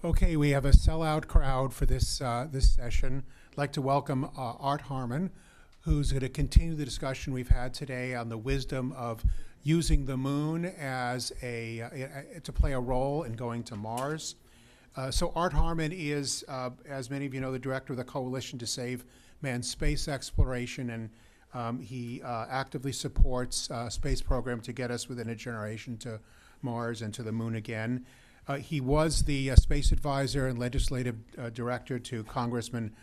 Okay, we have a sellout crowd for this session. I'd like to welcome Art Harman, who's going to continue the discussion we've had today on the wisdom of using the moon as to play a role in going to Mars. So Art Harman is, as many of you know, the director of the Coalition to Save Man's Space Exploration, and he actively supports a space program to get us within a generation to Mars and to the moon again. He was the space advisor and legislative director to Congressman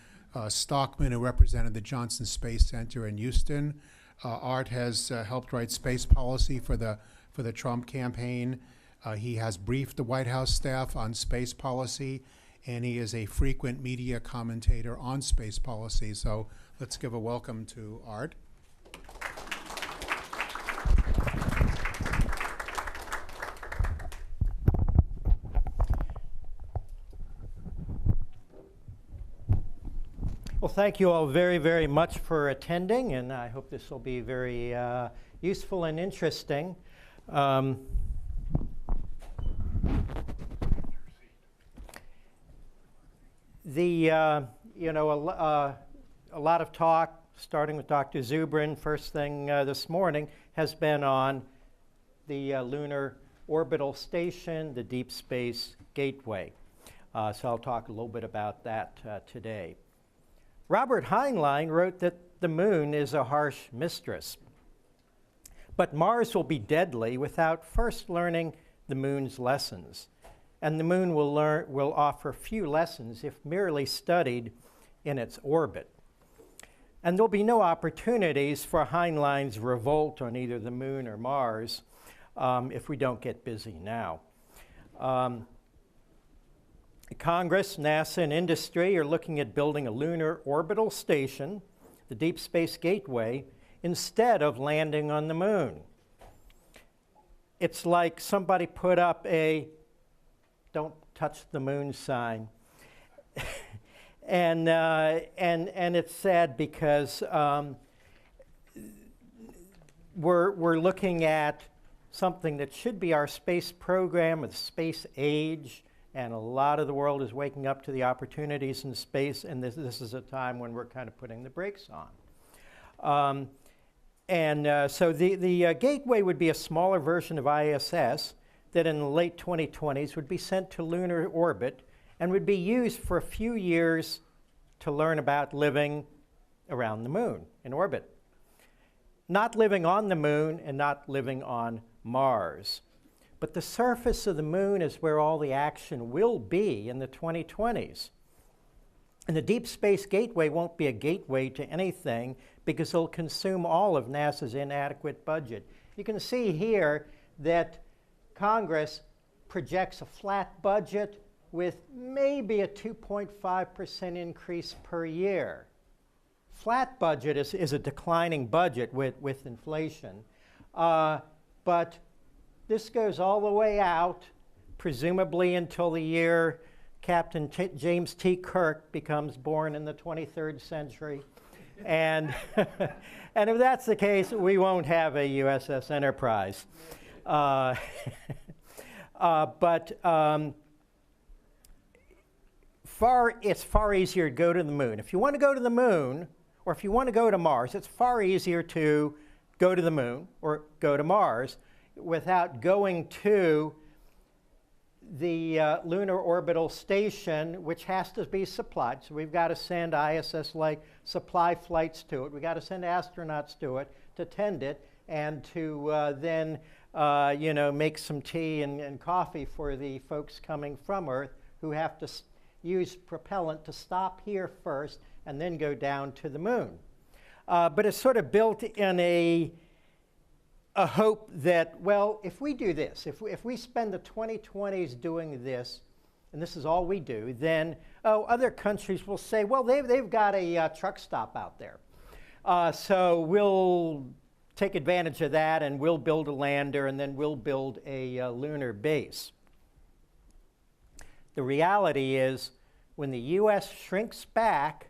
Stockman, who represented the Johnson Space Center in Houston. Art has helped write space policy for the Trump campaign. He has briefed the White House staff on space policy, and he is a frequent media commentator on space policy. So let's give a welcome to Art. Well, thank you all very, very much for attending, and I hope this will be very useful and interesting. A lot of talk, starting with Dr. Zubrin, first thing this morning, has been on the Lunar Orbital Station, the Deep Space Gateway. So I'll talk a little bit about that today. Robert Heinlein wrote that the moon is a harsh mistress, but Mars will be deadly without first learning the moon's lessons. And the moon will offer few lessons if merely studied in its orbit. And there'll be no opportunities for Heinlein's revolt on either the moon or Mars if we don't get busy now. Congress, NASA, and industry are looking at building a lunar orbital station, the Deep Space Gateway, instead of landing on the moon. It's like somebody put up a "Don't touch the moon" sign. and it's sad because we're looking at something that should be our space program with space age. And a lot of the world is waking up to the opportunities in space, and this is a time when we're kind of putting the brakes on. So the Gateway would be a smaller version of ISS that in the late 2020s would be sent to lunar orbit and would be used for a few years to learn about living around the moon in orbit. Not living on the moon and not living on Mars. But the surface of the moon is where all the action will be in the 2020s. And the Deep Space Gateway won't be a gateway to anything because it'll consume all of NASA's inadequate budget. You can see here that Congress projects a flat budget with maybe a 2.5% increase per year. Flat budget is a declining budget with inflation. But this goes all the way out, presumably until the year Captain James T. Kirk becomes born in the 23rd century. And, and if that's the case, we won't have a USS Enterprise. It's far easier to go to the moon. If you want to go to the moon, or if you want to go to Mars, it's far easier to go to the moon or go to Mars without going to the Lunar Orbital Station, which has to be supplied. So we've got to send ISS-like supply flights to it. We've got to send astronauts to it to tend it and to then make some tea and coffee for the folks coming from Earth who have to use propellant to stop here first and then go down to the moon. But it's sort of built in a hope that, well, if we do this, if we spend the 2020s doing this, and this is all we do, then other countries will say, well, they've got a truck stop out there. So we'll take advantage of that, and we'll build a lander, and then we'll build a lunar base. The reality is, when the U.S. shrinks back,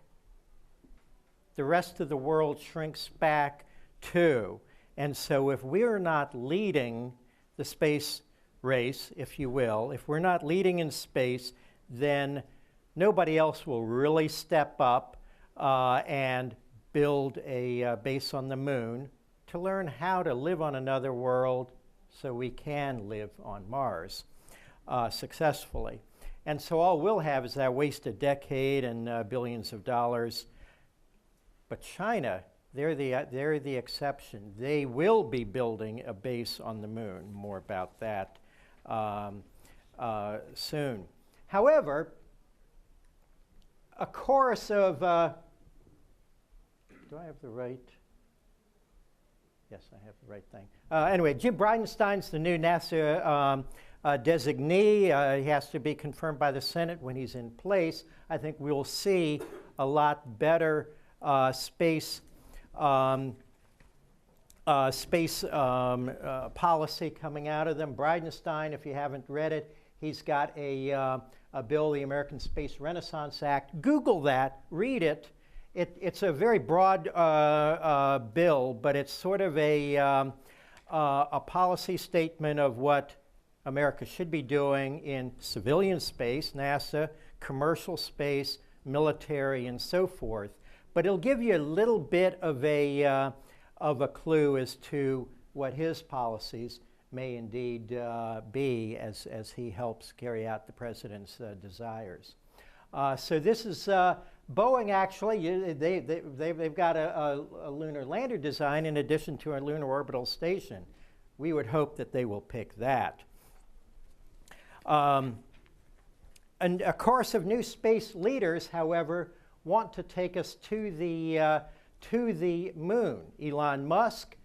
the rest of the world shrinks back too. And so if we're not leading the space race, if you will, if we're not leading in space, then nobody else will really step up and build a base on the moon to learn how to live on another world so we can live on Mars successfully. And so all we'll have is that wasted decade and billions of dollars. But China, they're the exception. They will be building a base on the moon. More about that soon. However, a chorus of, do I have the right? Yes, I have the right thing. Anyway, Jim Bridenstine's the new NASA designee. He has to be confirmed by the Senate when he's in place. I think we'll see a lot better space policy coming out of them. Bridenstine, if you haven't read it, he's got a bill, the American Space Renaissance Act. Google that, read it. It's a very broad bill, but it's sort of a policy statement of what America should be doing in civilian space, NASA, commercial space, military, and so forth. But it'll give you a little bit of a clue as to what his policies may indeed be as he helps carry out the president's desires. So this is Boeing, actually. They've got a lunar lander design in addition to a lunar orbital station. We would hope that they will pick that. And a chorus of new space leaders, however, want to take us to the moon. Elon Musk,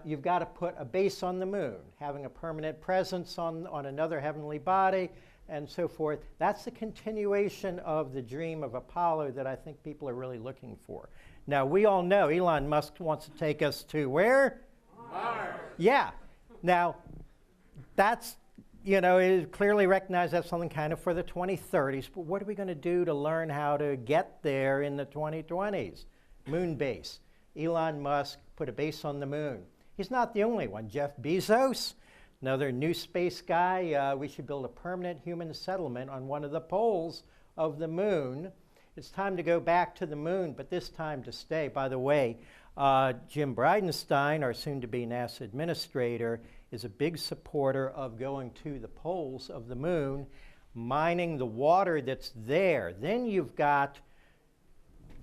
you've got to put a base on the moon, having a permanent presence on another heavenly body, and so forth. That's the continuation of the dream of Apollo that I think people are really looking for. Now, we all know Elon Musk wants to take us to where? Mars. Yeah. Now, that's, it clearly recognized that's something kind of for the 2030s, but what are we going to do to learn how to get there in the 2020s? Moon base. Elon Musk put a base on the moon. He's not the only one. Jeff Bezos, another new space guy. We should build a permanent human settlement on one of the poles of the moon. It's time to go back to the moon, but this time to stay. By the way, Jim Bridenstine, our soon-to-be NASA administrator, is a big supporter of going to the poles of the moon, mining the water that's there. Then you've got,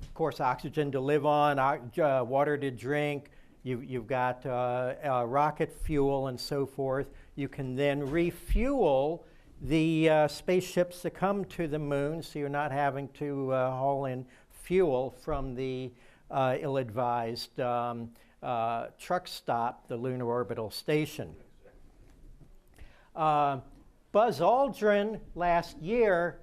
of course, oxygen to live on, water to drink. You've got rocket fuel and so forth. You can then refuel the spaceships that come to the moon, so you're not having to haul in fuel from the ill-advised truck stop, the Lunar Orbital Station. Buzz Aldrin last year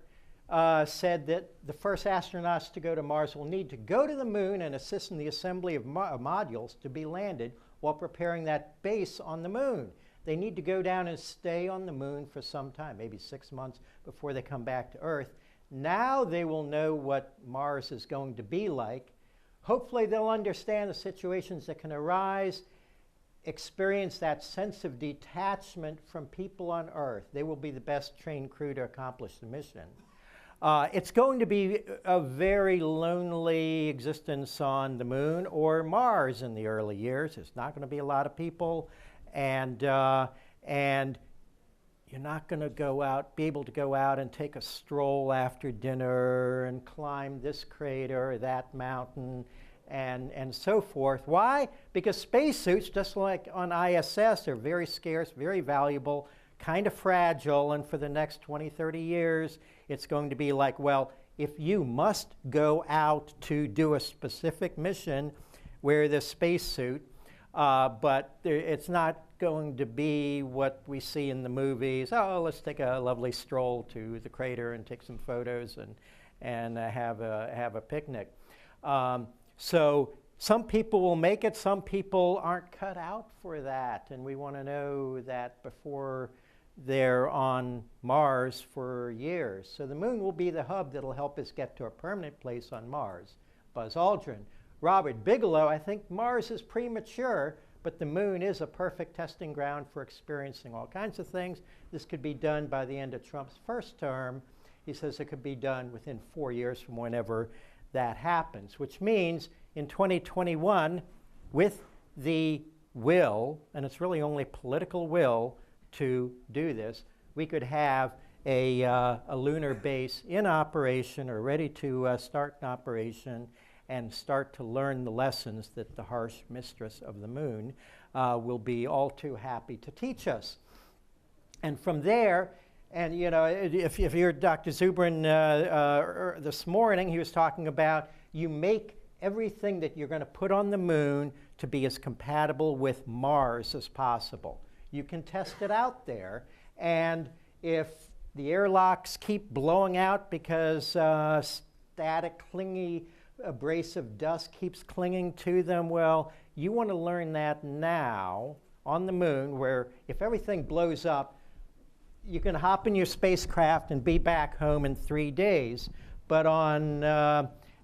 said that the first astronauts to go to Mars will need to go to the moon and assist in the assembly of modules to be landed while preparing that base on the moon. They need to go down and stay on the moon for some time, maybe 6 months before they come back to Earth. Now they will know what Mars is going to be like. Hopefully they'll understand the situations that can arise, experience that sense of detachment from people on Earth. They will be the best trained crew to accomplish the mission. It's going to be a very lonely existence on the moon or Mars in the early years. There's not going to be a lot of people, and you're not going to be able to go out and take a stroll after dinner and climb this crater or that mountain and so forth. Why? Because spacesuits, just like on ISS, are very scarce, very valuable, kind of fragile, and for the next 20, 30 years, it's going to be like, well, if you must go out to do a specific mission, wear this spacesuit, but it's not going to be what we see in the movies. Oh, let's take a lovely stroll to the crater and take some photos and have a picnic. So some people will make it, some people aren't cut out for that, and we want to know that before they're on Mars for years. So the moon will be the hub that'll help us get to a permanent place on Mars. Buzz Aldrin. Robert Bigelow, I think Mars is premature, but the moon is a perfect testing ground for experiencing all kinds of things. This could be done by the end of Trump's first term, He says it could be done within 4 years from whenever that happens, which means in 2021, with the will, and it's really only political will to do this, we could have a lunar base in operation or ready to start in operation and start to learn the lessons that the harsh mistress of the moon will be all too happy to teach us. And from there, and you know, if you heard Dr. Zubrin this morning, he was talking about you make everything that you're going to put on the moon to be as compatible with Mars as possible. You can test it out there, and if the airlocks keep blowing out because static, clingy, abrasive dust keeps clinging to them, well, you want to learn that now on the moon, where if everything blows up, you can hop in your spacecraft and be back home in 3 days. But on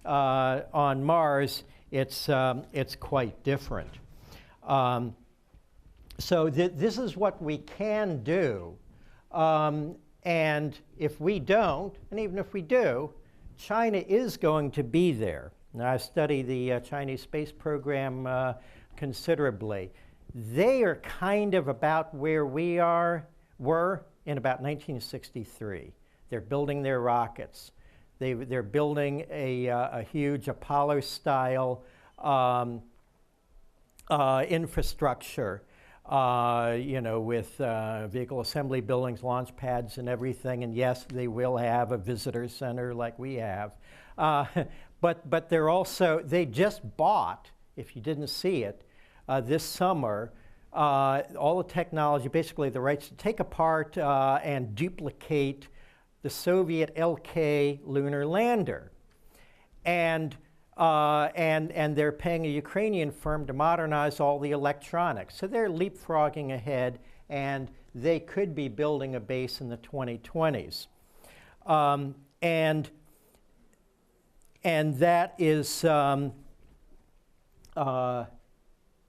Mars, it's quite different. So this is what we can do. And if we don't, and even if we do, China is going to be there. Now, I study the Chinese space program considerably. They are kind of about where we were in about 1963. They're building their rockets. They're building a huge Apollo-style infrastructure. You know, with vehicle assembly buildings, launch pads, and everything. And yes, they will have a visitor center like we have. But they're also, they just bought, if you didn't see it, this summer, all the technology, basically the rights to take apart and duplicate the Soviet LK lunar lander. And they're paying a Ukrainian firm to modernize all the electronics. So they're leapfrogging ahead, and they could be building a base in the 2020s. And that is,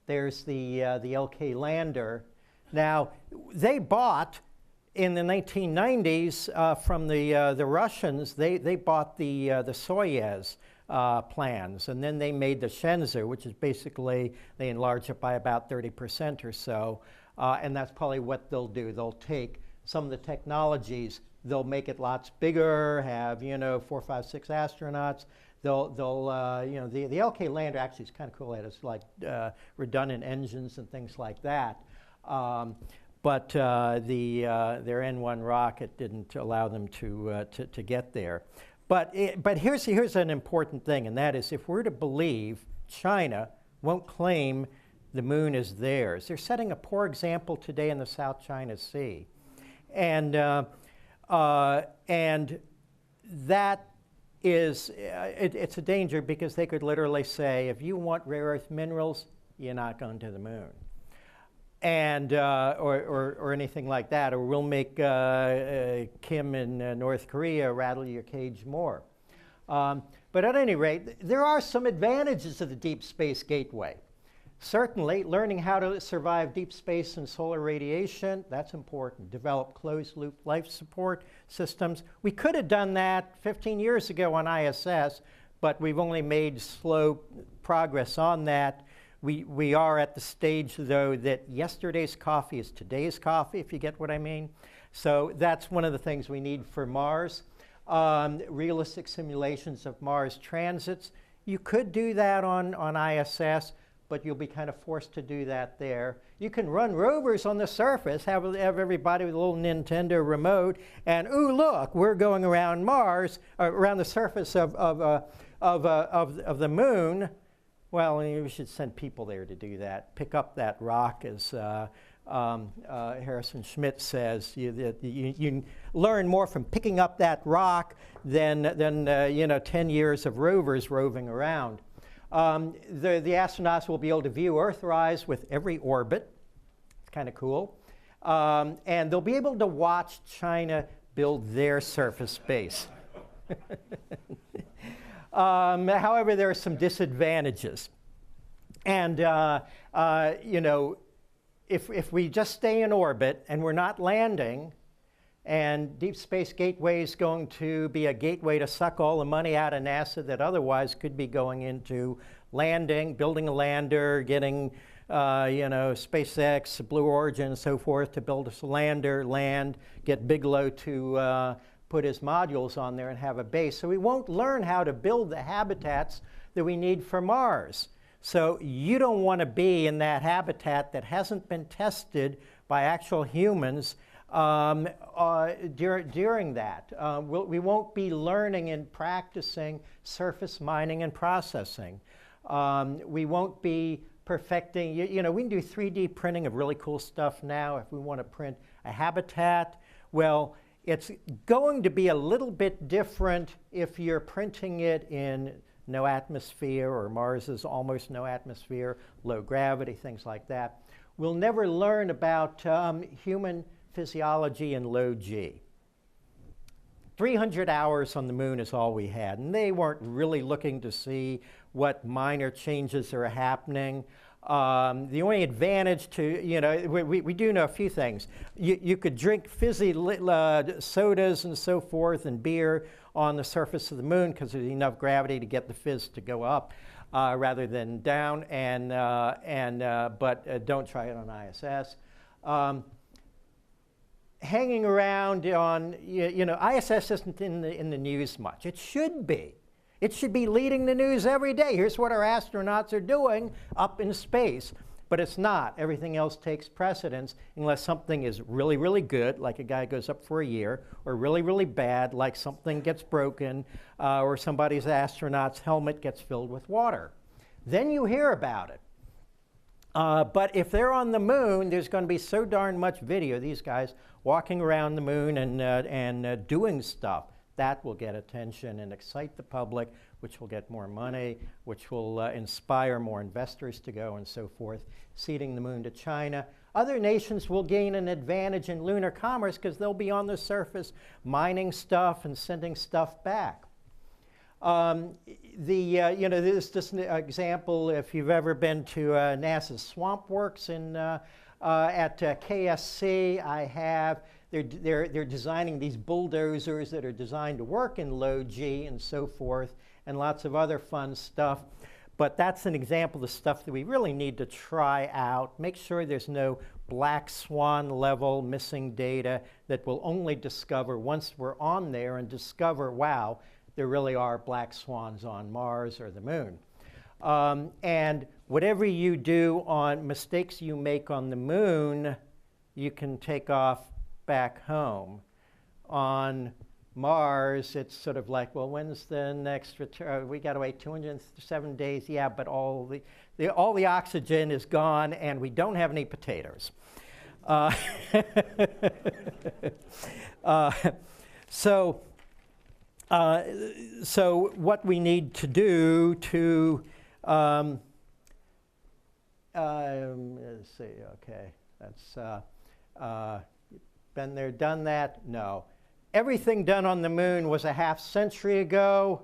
there's the LK lander. Now, they bought, in the 1990s, from the Russians, they bought the Soyuz plans, and then they made the Shenzhou, which is basically, they enlarged it by about 30% or so, and that's probably what they'll do. They'll take some of the technologies, they'll make it lots bigger, have, you know, 4, 5, 6 astronauts. They'll you know, the LK lander actually is kind of cool. It's like redundant engines and things like that. But their N1 rocket didn't allow them to get there. But here's an important thing, and that is, if we're to believe China won't claim the moon is theirs, they're setting a poor example today in the South China Sea. And that is, it's a danger, because they could literally say, if you want rare earth minerals, you're not going to the moon. And, or anything like that, or we'll make Kim in North Korea rattle your cage more. But at any rate, there are some advantages of the Deep Space Gateway. Certainly, learning how to survive deep space and solar radiation, that's important. Develop closed-loop life support systems. We could have done that 15 years ago on ISS, but we've only made slow progress on that. We are at the stage, though, that yesterday's coffee is today's coffee, if you get what I mean. So that's one of the things we need for Mars. Realistic simulations of Mars transits. You could do that on ISS, but you'll be kind of forced to do that there. You can run rovers on the surface, have everybody with a little Nintendo remote, and ooh, look, we're going around Mars, around the surface of the moon. Well, we should send people there to do that. Pick up that rock, as Harrison Schmitt says. You learn more from picking up that rock than 10 years of rovers roving around. The astronauts will be able to view Earthrise with every orbit. It's kind of cool. And they'll be able to watch China build their surface base. However, there are some disadvantages. And, if we just stay in orbit and we're not landing, And Deep Space Gateway is going to be a gateway to suck all the money out of NASA that otherwise could be going into landing, building a lander, getting SpaceX, Blue Origin, and so forth to build us a lander, land, get Bigelow to put his modules on there and have a base. So we won't learn how to build the habitats that we need for Mars. So you don't want to be in that habitat that hasn't been tested by actual humans during that. We won't be learning and practicing surface mining and processing. We won't be perfecting, we can do 3D printing of really cool stuff now if we want to print a habitat. Well, it's going to be a little bit different if you're printing it in no atmosphere, or Mars is almost no atmosphere, low gravity, things like that. We'll never learn about human physiology in low G. 300 hours on the moon is all we had, and they weren't really looking to see what minor changes are happening. The only advantage to, we do know a few things. You could drink fizzy sodas and so forth and beer on the surface of the moon because there's enough gravity to get the fizz to go up rather than down, but don't try it on ISS. Hanging around on, ISS isn't in the news much. It should be. It should be leading the news every day. Here's what our astronauts are doing up in space. But it's not. Everything else takes precedence unless something is really, really good, like a guy goes up for a year, or really, really bad, like something gets broken, or somebody's astronaut's helmet gets filled with water. Then you hear about it. But if they're on the moon, there's going to be so darn much video, these guys walking around the moon and doing stuff. That will get attention and excite the public, which will get more money, which will inspire more investors to go and so forth, ceding the moon to China. Other nations will gain an advantage in lunar commerce because they'll be on the surface mining stuff and sending stuff back. There's just an example, if you've ever been to NASA's Swamp Works at KSC, I have. They're designing these bulldozers that are designed to work in low G and so forth, and lots of other fun stuff. But that's an example of the stuff that we really need to try out. Make sure there's no black swan level missing data that we'll only discover once we're on there and discover, wow, there really are black swans on Mars or the moon. And whatever you do on mistakes you make on the moon, you can take off back home. On Mars, it's sort of like, well, when's the next return? We got to wait 207 days. Yeah, but all the oxygen is gone, and we don't have any potatoes. So what we need to do to let's see. Okay, that's been there, done that. No. Everything done on the moon was a half century ago.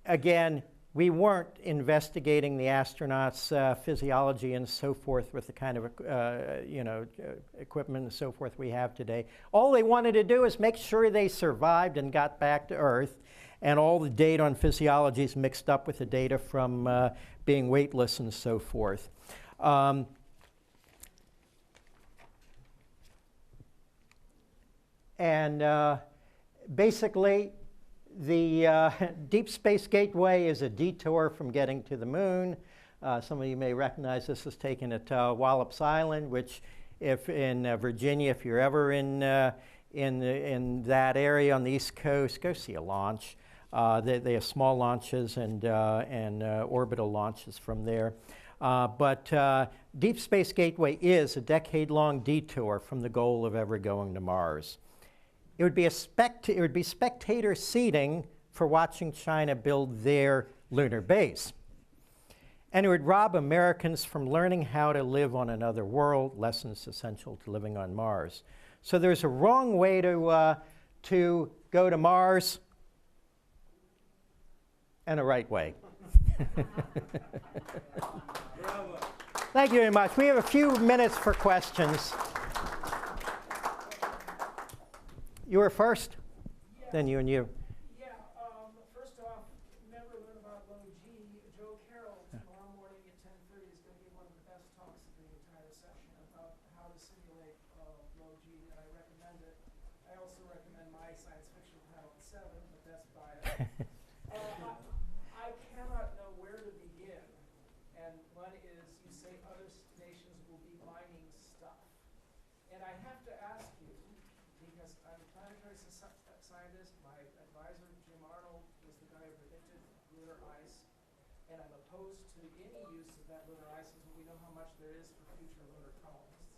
Again, we weren't investigating the astronauts' physiology and so forth with the kind of equipment and so forth we have today. All they wanted to do is make sure they survived and got back to Earth, and all the data on physiology is mixed up with the data from being weightless and so forth. Basically, the Deep Space Gateway is a detour from getting to the moon. Some of you may recognize this is taken at Wallops Island, which, if in Virginia, if you're ever in that area on the East Coast, go see a launch. They have small launches and orbital launches from there. But Deep Space Gateway is a decade-long detour from the goal of ever going to Mars. It would be spectator seating for watching China build their lunar base. And it would rob Americans from learning how to live on another world, lessons essential to living on Mars. So there's a wrong way to go to Mars and a right way. Thank you very much. We have a few minutes for questions. You were first, then you and you. Yeah, first off, remember learn about low G. Joe Carroll tomorrow morning at 10:30 is going to give one of the best talks of the entire session about how to simulate low G, and I recommend it. I also recommend my science fiction panel at 7, but that's biased. I cannot know where to begin, and one is you say other nations will be mining stuff. And I have to ask you, because I'm a planetary scientist, my advisor, Jim Arnold, was the guy who predicted lunar ice, and I'm opposed to any use of that lunar ice until we know how much there is for future lunar colonists.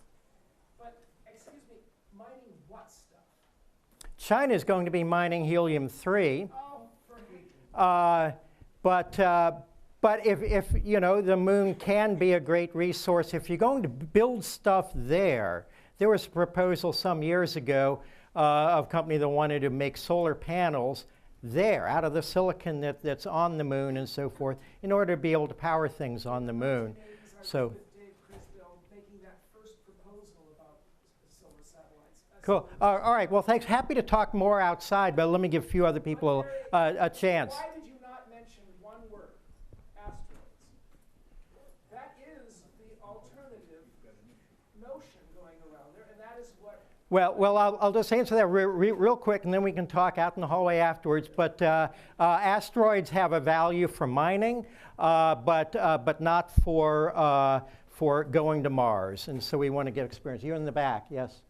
But, excuse me, mining what stuff? China is going to be mining helium-3. Oh, for hate. But if you know, the moon can be a great resource. If you're going to build stuff there was a proposal some years ago of a company that wanted to make solar panels there out of the silicon that's on the moon and so forth in order to be able to power things on the moon. So. Making that first proposal about solar satellites. Cool. All right. Well, thanks. Happy to talk more outside, but let me give a few other people a chance. Why did you not mention one word? Asteroids. That is the alternative notion going around there, and that is what. Well, I'll just answer that real quick, and then we can talk out in the hallway afterwards. But asteroids have a value for mining, but not for going to Mars. And so we want to get experience. You in the back, yes?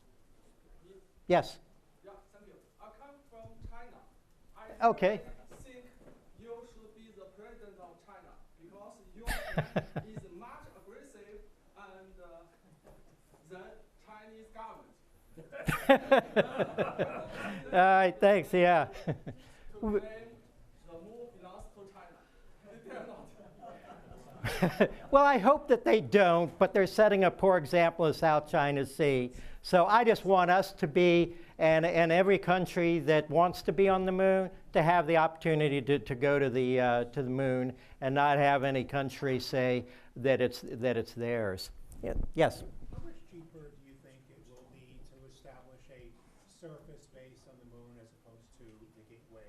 Yes. Yeah, thank you. I come from China. Okay. I think you should be the president of China because your plan is much aggressive and than Chinese government. All right, thanks, yeah. To claim the moon belongs to China. They dare not. Well, I hope that they don't, but they're setting a poor example of South China Sea. So I just want us to be, and every country that wants to be on the moon, to have the opportunity to go to the moon and not have any country say that it's theirs. Yeah. Yes? How much cheaper do you think it will be to establish a surface base on the moon as opposed to the gateway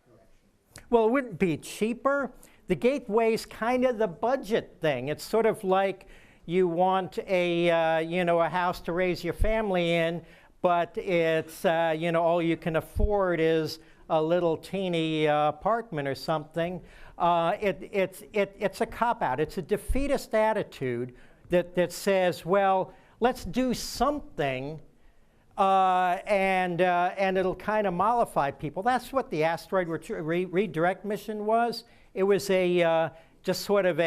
direction? Well, it wouldn't be cheaper. The gateway's kind of the budget thing. It's sort of like you want a house to raise your family in, but it's all you can afford is a little teeny apartment or something. It's a cop-out. It's a defeatist attitude that says, well, let's do something, and it'll kind of mollify people. That's what the asteroid redirect mission was. It was just sort of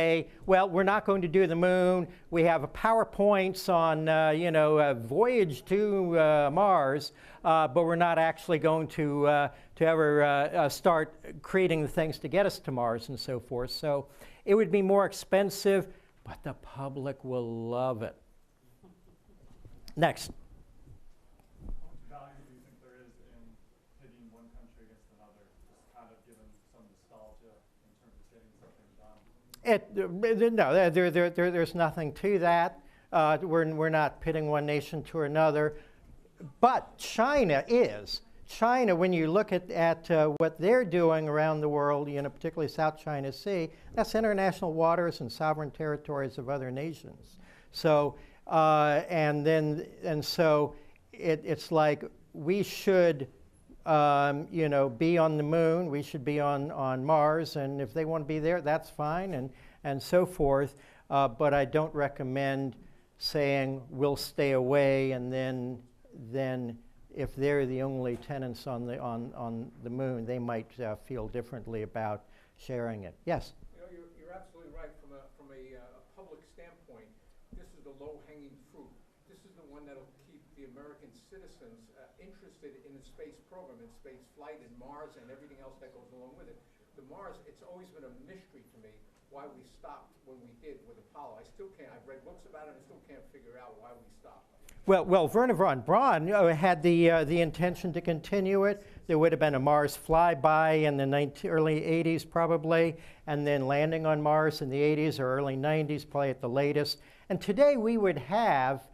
well, we're not going to do the moon. We have PowerPoints on, a voyage to Mars, but we're not actually going to ever start creating the things to get us to Mars and so forth. So it would be more expensive, but the public will love it. Next. What value do you think there is in pitting one country against another, just kind of given some nostalgia in terms of getting something done? No, there's nothing to that. We're not pitting one nation to another. But China is. China, when you look at what they're doing around the world, particularly South China Sea, that's international waters and sovereign territories of other nations. So, so it's like we should, be on the moon. We should be on Mars, and if they want to be there, that's fine, and so forth. But I don't recommend saying we'll stay away, and then if they're the only tenants on the moon, they might feel differently about sharing it. Yes. You're absolutely right. From a public standpoint, this is the low-hanging fruit. This is the one that'll keep the American citizens interested in the space program, in space flight, and Mars, and everything else that goes along with it. The Mars, it's always been a mystery to me why we stopped when we did with Apollo. I still can't. I've read books about it, and I still can't figure out why we stopped. Well, Werner von Braun had the intention to continue it. There would have been a Mars flyby in the early 80s probably, and then landing on Mars in the 80s or early 90s, probably at the latest. And today we would have,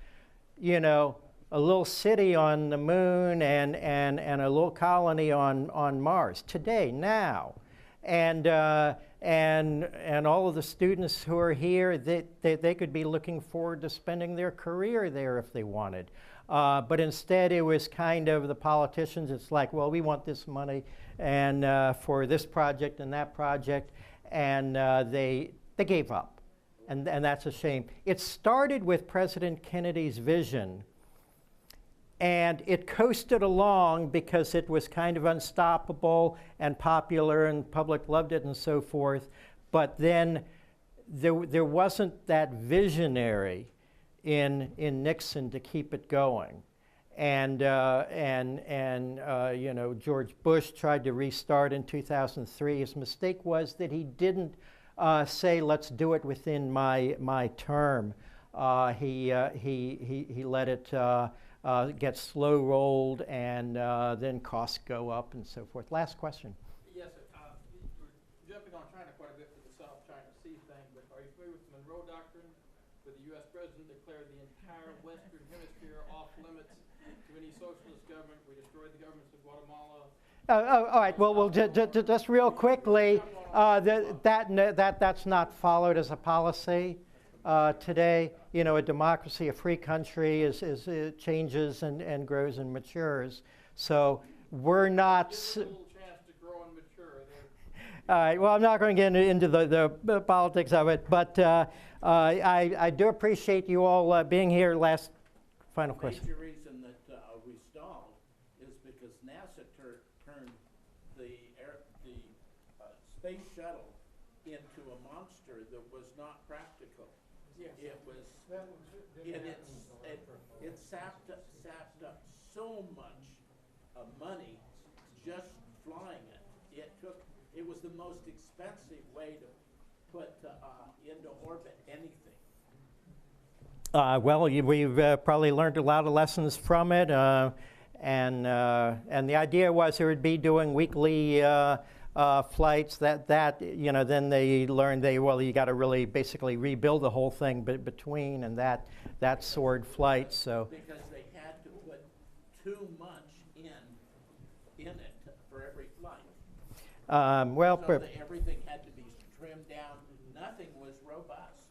a little city on the moon and a little colony on Mars today, now. And all of the students who are here, they could be looking forward to spending their career there if they wanted. But instead, it was kind of the politicians. It's like, well, we want this money and for this project and that project, and they gave up, and that's a shame. It started with President Kennedy's vision, and it coasted along because it was kind of unstoppable and popular, and public loved it and so forth. But then there wasn't that visionary in Nixon to keep it going. And you know, George Bush tried to restart in 2003. His mistake was that he didn't say, let's do it within my term. He let it get slow rolled, and then costs go up and so forth. Last question. Yes, sir. We're jumping on China quite a bit for the South China Sea thing, but are you familiar with the Monroe Doctrine, where the U.S. president declared the entire Western Hemisphere off limits to any socialist government? We destroyed the governments of Guatemala. All right. Well, just real quickly, that's not followed as a policy today. You know, a democracy, a free country, it changes and grows and matures. So we're not. Give it a little chance to grow and mature. All right. Well, I'm not going to get into the politics of it, but I do appreciate you all being here. Last final question. The major reason that we stalled is because NASA turned the space shuttle into a monster that was not practical. Yes. It was, it sapped up so much money just flying it. It was the most expensive way to put into orbit anything. Well, we've probably learned a lot of lessons from it, and the idea was they would be doing weekly flights. That you know, then they learned you got to really basically rebuild the whole thing between, and that soared flight. So because they had to put too much in it for every flight. Well, so that everything had to be trimmed down. Nothing was robust.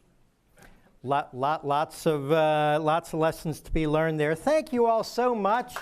lots of lessons to be learned there. Thank you all so much.